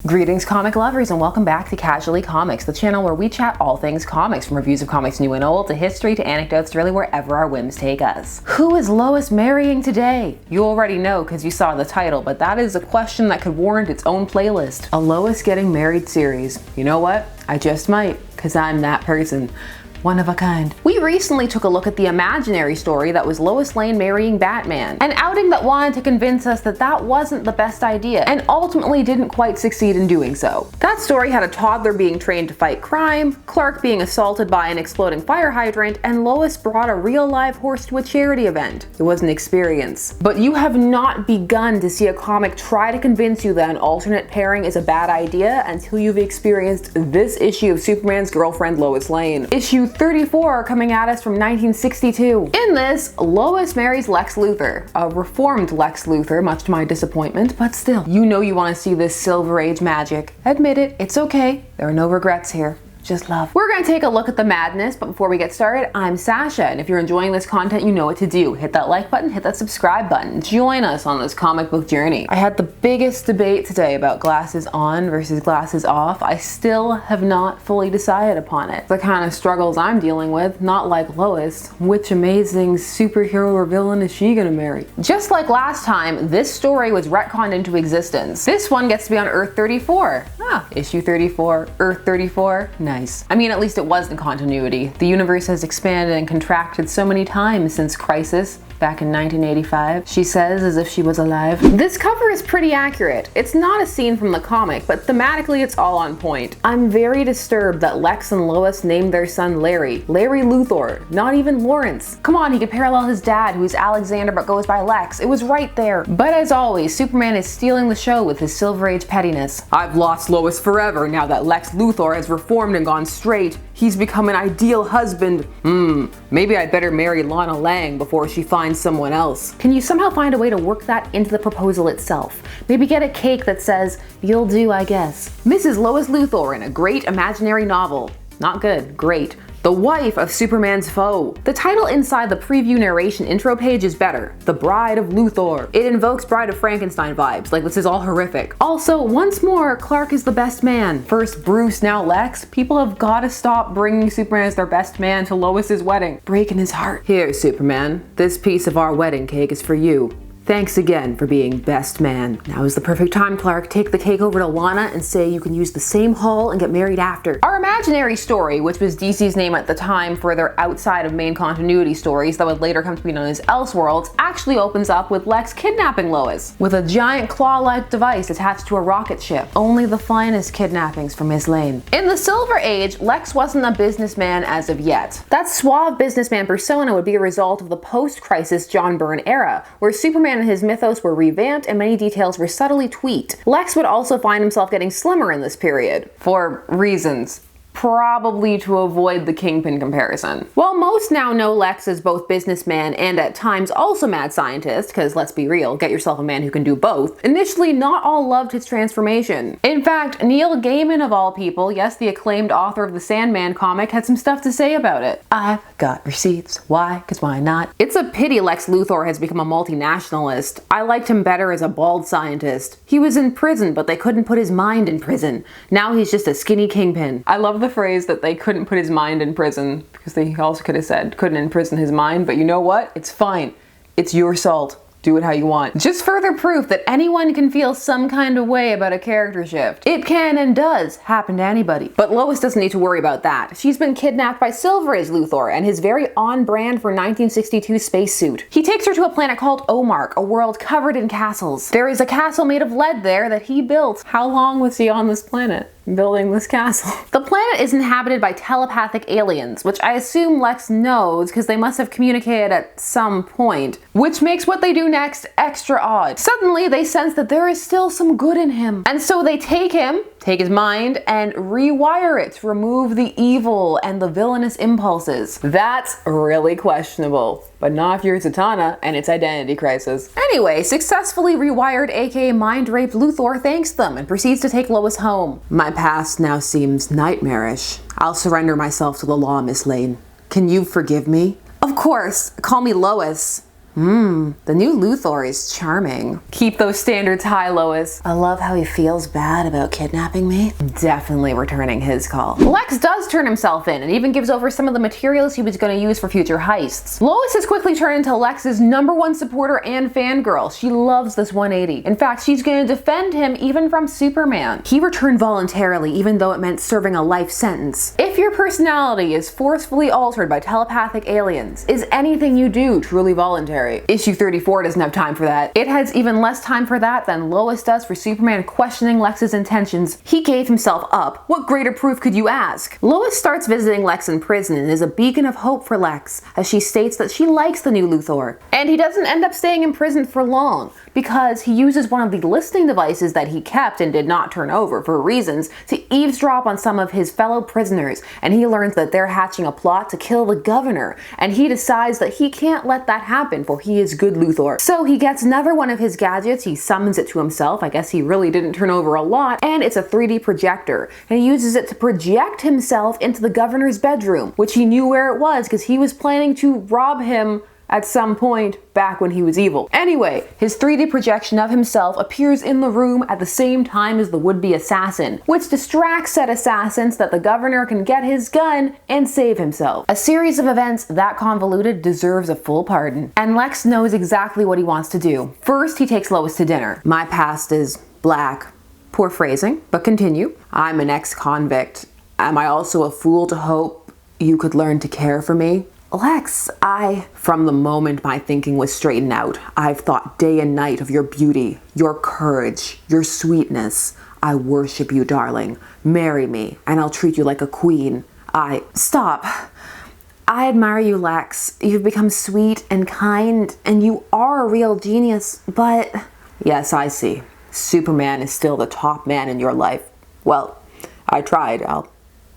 Greetings comic lovers and welcome back to Casually Comics, the channel where we chat all things comics, from reviews of comics new and old to history to anecdotes to really wherever our whims take us. Who is Lois marrying today? You already know because you saw the title, but that is a question that could warrant its own playlist. A Lois getting married series. You know what? I just might, because I'm that person. One of a kind. We recently took a look at the imaginary story that was Lois Lane marrying Batman, an outing that wanted to convince us that that wasn't the best idea and ultimately didn't quite succeed in doing so. That story had a toddler being trained to fight crime, Clark being assaulted by an exploding fire hydrant, and Lois brought a real live horse to a charity event. It was an experience. But you have not begun to see a comic try to convince you that an alternate pairing is a bad idea until you've experienced this issue of Superman's girlfriend Lois Lane. Issue 34 coming at us from 1962. In this, Lois marries Lex Luthor, a reformed Lex Luthor, much to my disappointment, but still, you know you want to see this Silver Age magic. Admit it, it's okay. There are no regrets here. Just love. We're gonna take a look at the madness, but before we get started, I'm Sasha, and if you're enjoying this content, you know what to do. Hit that like button, hit that subscribe button. Join us on this comic book journey. I had the biggest debate today about glasses on versus glasses off. I still have not fully decided upon it. The kind of struggles I'm dealing with, not like Lois. Which amazing superhero or villain is she gonna marry? Just like last time, this story was retconned into existence. This one gets to be on Earth 34. Issue 34, Earth 34, nice. I mean, at least it was in continuity. The universe has expanded and contracted so many times since Crisis back in 1985, she says as if she was alive. This cover is pretty accurate. It's not a scene from the comic, but thematically it's all on point. I'm very disturbed that Lex and Lois named their son Larry Luthor, not even Lawrence. Come on, he could parallel his dad, who's Alexander but goes by Lex. It was right there. But as always, Superman is stealing the show with his Silver Age pettiness. I've lost Lois forever now that Lex Luthor has reformed and gone straight. He's become an ideal husband. Maybe I'd better marry Lana Lang before she finds someone else. Can you somehow find a way to work that into the proposal itself? Maybe get a cake that says, "You'll do, I guess." Mrs. Lois Luthor in a great imaginary novel. Not good, great. The wife of Superman's foe. The title inside the preview narration intro page is better. The Bride of Luthor. It invokes Bride of Frankenstein vibes, like this is all horrific. Also, once more, Clark is the best man. First Bruce, now Lex. People have gotta stop bringing Superman as their best man to Lois's wedding. Breaking his heart. Here, Superman. This piece of our wedding cake is for you. Thanks again for being best man. Now is the perfect time, Clark. Take the cake over to Lana and say you can use the same hall and get married after. Our imaginary story, which was DC's name at the time for their outside of main continuity stories that would later come to be known as Elseworlds, actually opens up with Lex kidnapping Lois with a giant claw-like device attached to a rocket ship. Only the finest kidnappings from Ms. Lane. In the Silver Age, Lex wasn't a businessman as of yet. That suave businessman persona would be a result of the post-Crisis John Byrne era, where Superman and his mythos were revamped and many details were subtly tweaked. Lex would also find himself getting slimmer in this period. For reasons. Probably to avoid the Kingpin comparison. While most now know Lex as both businessman and at times also mad scientist, because let's be real, get yourself a man who can do both, initially not all loved his transformation. In fact, Neil Gaiman of all people, yes, the acclaimed author of the Sandman comic, had some stuff to say about it. I've got receipts. Why? Because why not? It's a pity Lex Luthor has become a multinationalist. I liked him better as a bald scientist. He was in prison, but they couldn't put his mind in prison. Now he's just a skinny kingpin. I love the phrase that they couldn't put his mind in prison, because they also could have said couldn't imprison his mind, but you know what? It's fine. It's your salt. Do it how you want. Just further proof that anyone can feel some kind of way about a character shift. It can and does happen to anybody. But Lois doesn't need to worry about that. She's been kidnapped by Silver Age Luthor and his very on-brand for 1962 spacesuit. He takes her to a planet called Omark, a world covered in castles. There is a castle made of lead there that he built. How long was he on this planet building this castle? The planet is inhabited by telepathic aliens, which I assume Lex knows because they must have communicated at some point, which makes what they do next extra odd. Suddenly they sense that there is still some good in him, and so they take his mind and rewire it to remove the evil and the villainous impulses. That's really questionable, but not if you're Zatanna and its identity crisis. Anyway, successfully rewired aka mind-raped Luthor thanks them and proceeds to take Lois home. My past now seems nightmarish. I'll surrender myself to the law, Miss Lane. Can you forgive me? Of course, call me Lois. The new Luthor is charming. Keep those standards high, Lois. I love how he feels bad about kidnapping me. Definitely returning his call. Lex does turn himself in and even gives over some of the materials he was going to use for future heists. Lois has quickly turned into Lex's #1 supporter and fangirl. She loves this 180. In fact, she's going to defend him even from Superman. He returned voluntarily, even though it meant serving a life sentence. If your personality is forcefully altered by telepathic aliens, is anything you do truly voluntary? Issue 34 doesn't have time for that. It has even less time for that than Lois does for Superman questioning Lex's intentions. He gave himself up. What greater proof could you ask? Lois starts visiting Lex in prison and is a beacon of hope for Lex, as she states that she likes the new Luthor. And he doesn't end up staying in prison for long, because he uses one of the listening devices that he kept and did not turn over for reasons to eavesdrop on some of his fellow prisoners, and he learns that they're hatching a plot to kill the governor, and he decides that he can't let that happen, for he is good Luthor. So he gets another one of his gadgets, he summons it to himself, I guess he really didn't turn over a lot, and it's a 3D projector, and he uses it to project himself into the governor's bedroom, which he knew where it was because he was planning to rob him at some point back when he was evil. Anyway, his 3D projection of himself appears in the room at the same time as the would-be assassin, which distracts said assassin so that the governor can get his gun and save himself. A series of events that convoluted deserves a full pardon, and Lex knows exactly what he wants to do. First, he takes Lois to dinner. My past is black. Poor phrasing, but continue. I'm an ex-convict. Am I also a fool to hope you could learn to care for me? Lex, from the moment my thinking was straightened out, I've thought day and night of your beauty, your courage, your sweetness. I worship you, darling. Marry me, and I'll treat you like a queen. Stop. I admire you, Lex. You've become sweet and kind, and you are a real genius, but... Yes, I see. Superman is still the top man in your life. Well, I tried. I'll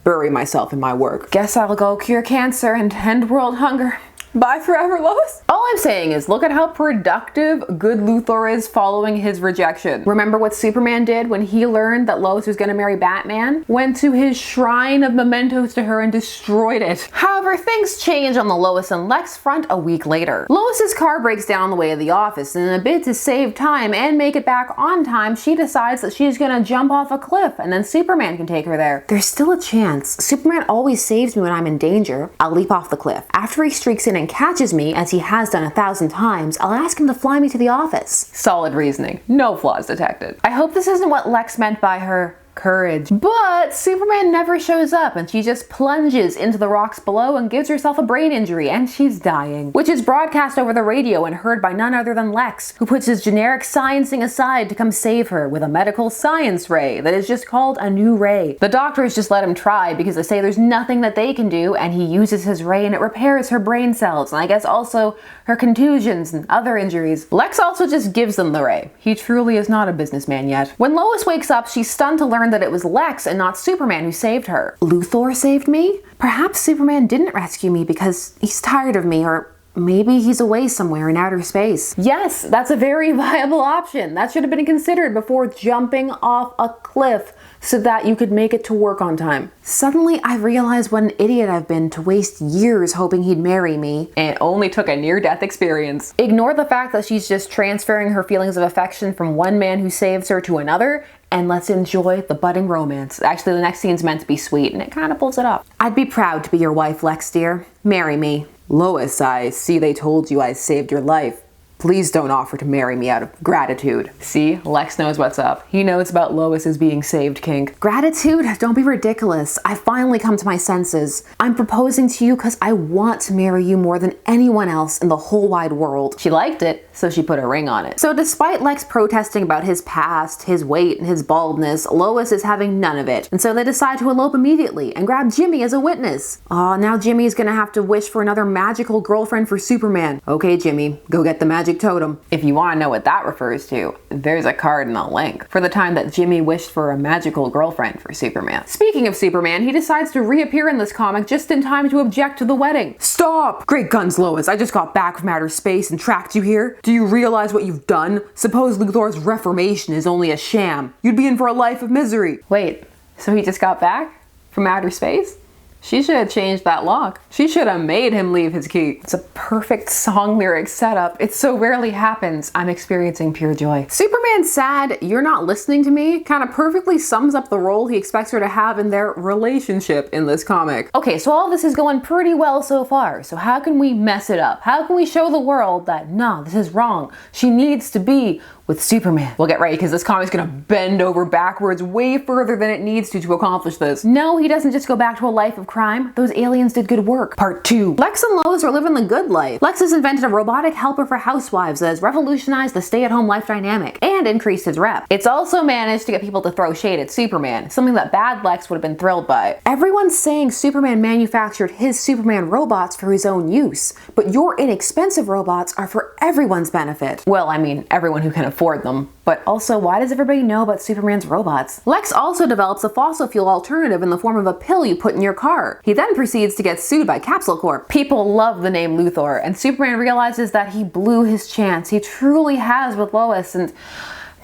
bury myself in my work. Guess I'll go cure cancer and end world hunger. Bye forever, Lois. All I'm saying is look at how productive good Luthor is following his rejection. Remember what Superman did when he learned that Lois was gonna marry Batman? Went to his shrine of mementos to her and destroyed it. However, things change on the Lois and Lex front a week later. Lois's car breaks down on the way to the office, and in a bid to save time and make it back on time, she decides that she's gonna jump off a cliff and then Superman can take her there. There's still a chance. Superman always saves me when I'm in danger. I'll leap off the cliff. After he streaks in and catches me, as he has done 1,000 times, I'll ask him to fly me to the office. Solid reasoning. No flaws detected. I hope this isn't what Lex meant by her courage. But Superman never shows up and she just plunges into the rocks below and gives herself a brain injury and she's dying, which is broadcast over the radio and heard by none other than Lex, who puts his generic sciencing aside to come save her with a medical science ray that is just called a new ray. The doctors just let him try because they say there's nothing that they can do, and he uses his ray and it repairs her brain cells and I guess also her contusions and other injuries. Lex also just gives them the ray. He truly is not a businessman yet. When Lois wakes up, she's stunned to learn that it was Lex and not Superman who saved her. Luthor saved me? Perhaps Superman didn't rescue me because he's tired of me, or maybe he's away somewhere in outer space. Yes, that's a very viable option. That should have been considered before jumping off a cliff so that you could make it to work on time. Suddenly, I realized what an idiot I've been to waste years hoping he'd marry me. And it only took a near-death experience. Ignore the fact that she's just transferring her feelings of affection from one man who saves her to another, and let's enjoy the budding romance. Actually, the next scene's meant to be sweet, and it kind of pulls it off. I'd be proud to be your wife, Lex dear. Marry me. Lois, I see they told you I saved your life. Please don't offer to marry me out of gratitude. See, Lex knows what's up. He knows about Lois's being saved kink. Gratitude? Don't be ridiculous. I finally come to my senses. I'm proposing to you because I want to marry you more than anyone else in the whole wide world. She liked it, so she put a ring on it. So despite Lex protesting about his past, his weight, and his baldness, Lois is having none of it. And so they decide to elope immediately and grab Jimmy as a witness. Aw, now Jimmy's gonna have to wish for another magical girlfriend for Superman. Okay, Jimmy, go get the magic totem. If you want to know what that refers to, there's a card in the link for the time that Jimmy wished for a magical girlfriend for Superman. Speaking of Superman, he decides to reappear in this comic just in time to object to the wedding. Stop! Great guns, Lois. I just got back from outer space and tracked you here. Do you realize what you've done? Suppose Luthor's reformation is only a sham. You'd be in for a life of misery. Wait, so he just got back from outer space? She should have changed that lock. She should have made him leave his key. It's a perfect song lyric setup. It so rarely happens. I'm experiencing pure joy. Superman's sad, you're not listening to me kind of perfectly sums up the role he expects her to have in their relationship in this comic. Okay, so all this is going pretty well so far. So how can we mess it up? How can we show the world that, no, this is wrong. She needs to be with Superman. Well, get ready, because this comic's gonna bend over backwards way further than it needs to accomplish this. No, he doesn't just go back to a life of crime. Those aliens did good work. Part 2. Lex and Lois are living the good life. Lex has invented a robotic helper for housewives that has revolutionized the stay-at-home life dynamic and increased his rep. It's also managed to get people to throw shade at Superman, something that bad Lex would have been thrilled by. Everyone's saying Superman manufactured his Superman robots for his own use, but your inexpensive robots are for everyone's benefit. Well, I mean, everyone who can afford them. But also, why does everybody know about Superman's robots? Lex also develops a fossil fuel alternative in the form of a pill you put in your car. He then proceeds to get sued by Capsule Corp. People love the name Luthor, and Superman realizes that he blew his chance. He truly has with Lois, and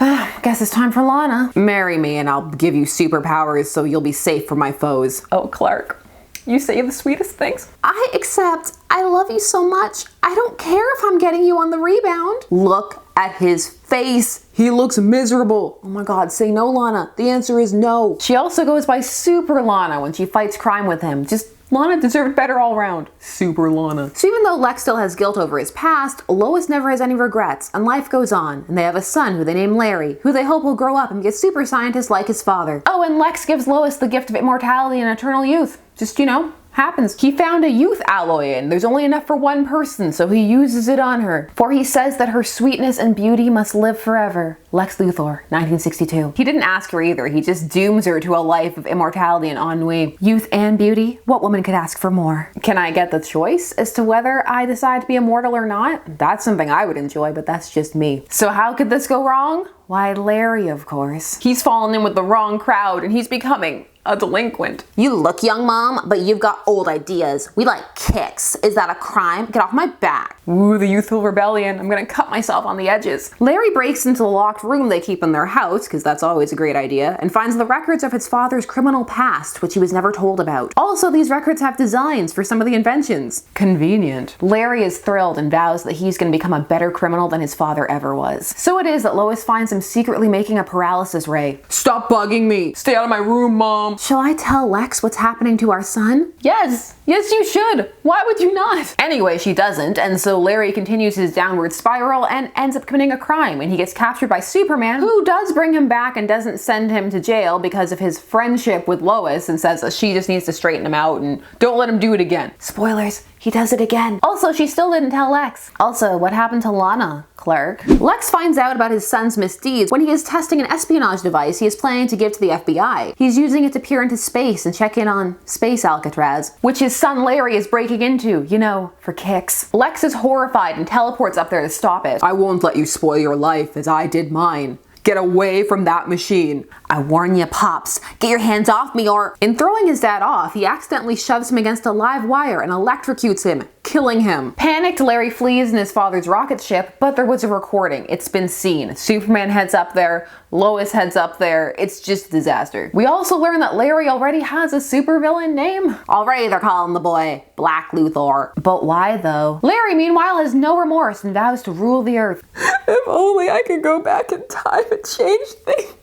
I guess it's time for Lana. Marry me and I'll give you superpowers so you'll be safe from my foes. Oh, Clark. You say the sweetest things. I accept. I love you so much. I don't care if I'm getting you on the rebound. Look at his face. He looks miserable. Oh my God, say no, Lana. The answer is no. She also goes by Super Lana when she fights crime with him. Just Lana deserved better all around. Super Lana. So even though Lex still has guilt over his past, Lois never has any regrets, and life goes on, and they have a son who they name Larry, who they hope will grow up and be a super scientist like his father. Oh, and Lex gives Lois the gift of immortality and eternal youth. Just, you know, happens. He found a youth alloy and there's only enough for one person, so he uses it on her. For he says that her sweetness and beauty must live forever. Lex Luthor, 1962. He didn't ask her either, he just dooms her to a life of immortality and ennui. Youth and beauty, what woman could ask for more? Can I get the choice as to whether I decide to be immortal or not? That's something I would enjoy, but that's just me. So how could this go wrong? Why, Larry, of course. He's fallen in with the wrong crowd and he's becoming a delinquent. You look young, Mom, but you've got old ideas. We like kicks. Is that a crime? Get off my back. Ooh, the youthful rebellion. I'm gonna cut myself on the edges. Larry breaks into the locked room they keep in their house, because that's always a great idea, and finds the records of his father's criminal past, which he was never told about. Also, these records have designs for some of the inventions. Convenient. Larry is thrilled and vows that he's gonna become a better criminal than his father ever was. So it is that Lois finds him secretly making a paralysis ray. Stop bugging me. Stay out of my room, Mom. Shall I tell Lex what's happening to our son? Yes. Yes, you should. Why would you not? Anyway, she doesn't, and so Larry continues his downward spiral and ends up committing a crime, and he gets captured by Superman, who does bring him back and doesn't send him to jail because of his friendship with Lois and says that she just needs to straighten him out and don't let him do it again. Spoilers. He does it again. Also, she still didn't tell Lex. Also, what happened to Lana, Clark? Lex finds out about his son's misdeeds when he is testing an espionage device he is planning to give to the FBI. He's using it to peer into space and check in on Space Alcatraz, which his son Larry is breaking into, you know, for kicks. Lex is horrified and teleports up there to stop it. I won't let you spoil your life as I did mine. Get away from that machine. I warn you, Pops. Get your hands off me or... In throwing his dad off, he accidentally shoves him against a live wire and electrocutes him, killing him. Panicked, Larry flees in his father's rocket ship, but there was a recording. It's been seen. Superman heads up there. Lois heads up there. It's just a disaster. We also learn that Larry already has a supervillain name. Already they're calling the boy Black Luthor. But why though? Larry, meanwhile, has no remorse and vows to rule the earth. If only I could go back in time and change things.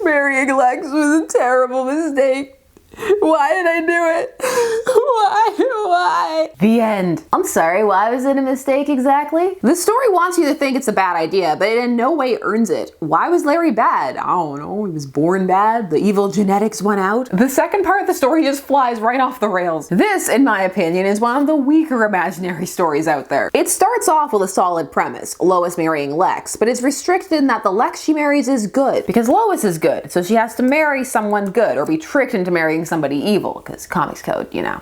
Marrying Lex was a terrible mistake. Why did I do it? Why? The end. I'm sorry, why was it a mistake exactly? The story wants you to think it's a bad idea, but it in no way earns it. Why was Larry bad? I don't know, he was born bad, the evil genetics went out. The second part of the story just flies right off the rails. This, in my opinion, is one of the weaker imaginary stories out there. It starts off with a solid premise, Lois marrying Lex, but it's restricted in that the Lex she marries is good, because Lois is good, so she has to marry someone good, or be tricked into marrying somebody evil, because comics code, you know.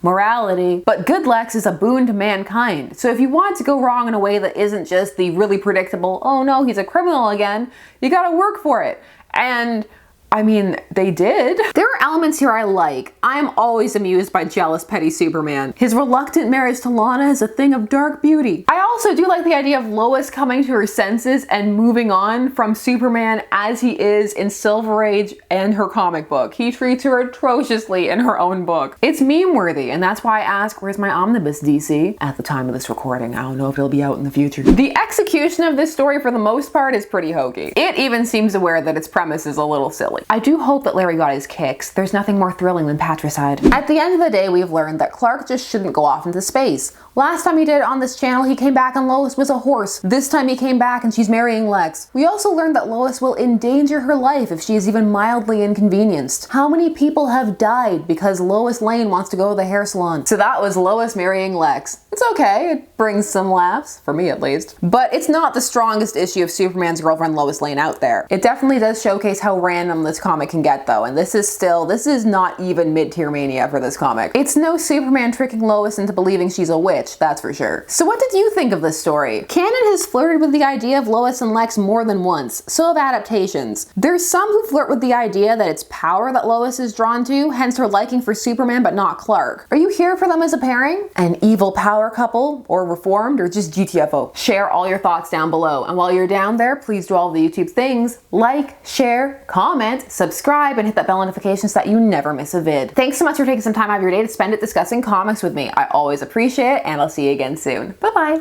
Morality. But good Lex is a boon to mankind, so if you want to go wrong in a way that isn't just the really predictable, oh no, he's a criminal again, you gotta work for it. And I mean, they did. There are elements here I like. I'm always amused by jealous, petty Superman. His reluctant marriage to Lana is a thing of dark beauty. I also do like the idea of Lois coming to her senses and moving on from Superman as he is in Silver Age and her comic book. He treats her atrociously in her own book. It's meme-worthy, and that's why I ask, where's my omnibus, DC? At the time of this recording, I don't know if it'll be out in the future. The execution of this story, for the most part, is pretty hokey. It even seems aware that its premise is a little silly. I do hope that Larry got his kicks. There's nothing more thrilling than patricide. At the end of the day, we've learned that Clark just shouldn't go off into space. Last time he did it on this channel, he came back and Lois was a horse. This time he came back and she's marrying Lex. We also learned that Lois will endanger her life if she is even mildly inconvenienced. How many people have died because Lois Lane wants to go to the hair salon? So that was Lois marrying Lex. It's okay, it brings some laughs, for me at least. But it's not the strongest issue of Superman's girlfriend Lois Lane out there. It definitely does showcase how random this comic can get though, and this is not even mid-tier mania for this comic. It's no Superman tricking Lois into believing she's a witch, that's for sure. So what did you think of this story? Canon has flirted with the idea of Lois and Lex more than once, so have adaptations. There's some who flirt with the idea that it's power that Lois is drawn to, hence her liking for Superman but not Clark. Are you here for them as a pairing? An evil power couple? Or reformed? Or just GTFO? Share all your thoughts down below, and while you're down there, please do all the YouTube things. Like, share, comment, subscribe, and hit that bell notification so that you never miss a vid. Thanks so much for taking some time out of your day to spend it discussing comics with me. I always appreciate it, and I'll see you again soon. Bye-bye.